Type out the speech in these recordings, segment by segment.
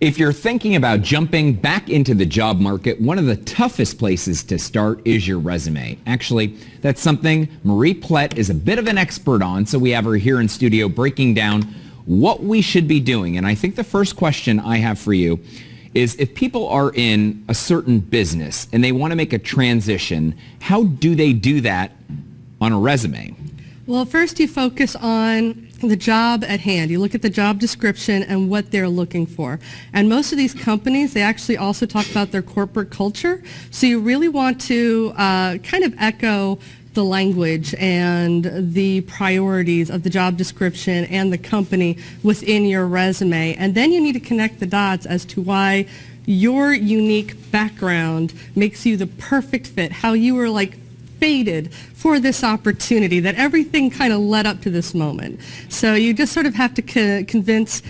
If you're thinking about jumping back into the job market, one of the toughest places to start is your resume. Actually, that's something Marie Plett is a bit of an expert on, so we have her here in studio breaking down what we should be doing. And I think the first question I have for you is, if people are in a certain business and they want to make a transition, how do they do that on a resume? Well, first you focus on the job at hand. You look at the job description and what they're looking for. And most of these companies, they actually also talk about their corporate culture. So you really want to kind of echo the language and the priorities of the job description and the company within your resume. And then you need to connect the dots as to why your unique background makes you the perfect fit, how you were like fated for this opportunity, that everything kind of led up to this moment. So you just sort of have to convince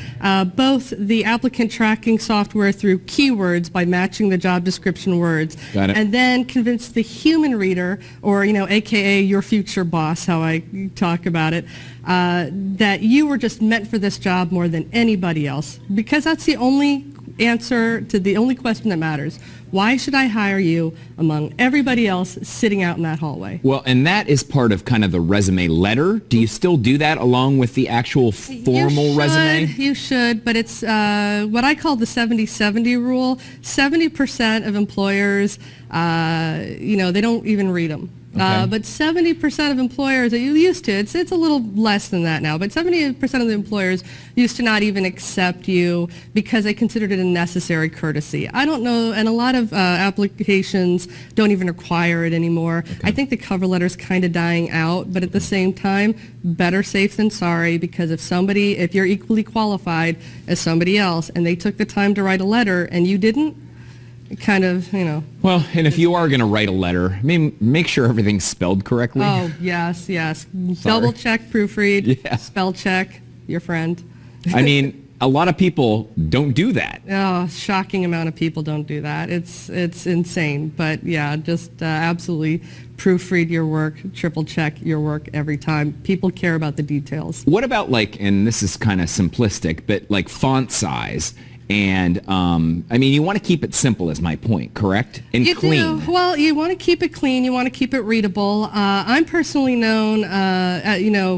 both the applicant tracking software through keywords by matching the job description words, Got it. and then convince the human reader, or AKA your future boss, how I talk about it, that you were just meant for this job more than anybody else, because that's the only answer to the only question that matters. Why should I hire you among everybody else sitting out in that hallway? Well, and that is part of kind of the resume letter. Do you still do that along with the actual formal resume? You should, but it's what I call the 70-70 rule. 70% of employers, they don't even read them. Okay. But 70% of employers that you used to, it's a little less than that now, but 70% of the employers used to not even accept you because they considered it a necessary courtesy. I don't know, and a lot of applications don't even require it anymore. Okay. I think the cover letter's kind of dying out, but at the same time, better safe than sorry, because if you're equally qualified as somebody else and they took the time to write a letter and you didn't, kind of, Well, and if you are going to write a letter, make sure everything's spelled correctly. Oh, yes. Double check, proofread, Yeah. Spell check, your friend. I mean, a lot of people don't do that. Oh, shocking amount of people don't do that. It's insane. But yeah, just absolutely proofread your work, triple check your work every time. People care about the details. What about and this is kind of simplistic, but font size? And, you want to keep it simple is my point, correct? And you clean. Do. Well, you want to keep it clean. You want to keep it readable. I'm personally known,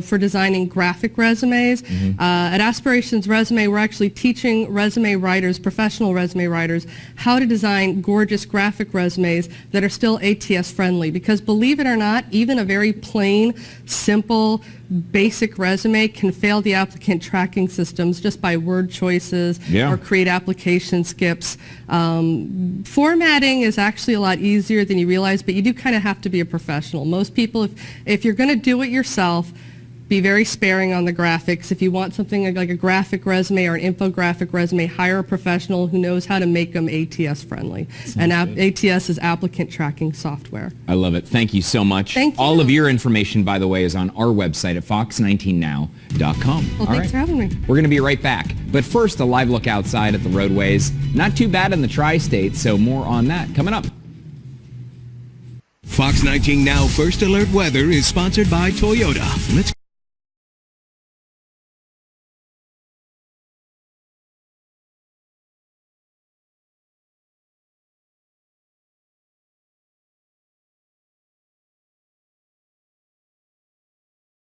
for designing graphic resumes. Mm-hmm. At Aspirations Resume, we're actually teaching resume writers, professional resume writers, how to design gorgeous graphic resumes that are still ATS friendly. Because believe it or not, even a very plain, simple, basic resume can fail the applicant tracking systems just by word choices or create application skips. Formatting is actually a lot easier than you realize, but you do kind of have to be a professional. Most people, if you're going to do it yourself, be very sparing on the graphics. If you want something like a graphic resume or an infographic resume, hire a professional who knows how to make them ATS friendly. And ATS is applicant tracking software. I love it. Thank you so much. Thank you. All of your information, by the way, is on our website at fox19now.com. Well, thanks for having me. We're going to be right back. But first, a live look outside at the roadways. Not too bad in the tri-state, so more on that coming up. Fox 19 Now First Alert Weather is sponsored by Toyota. Let's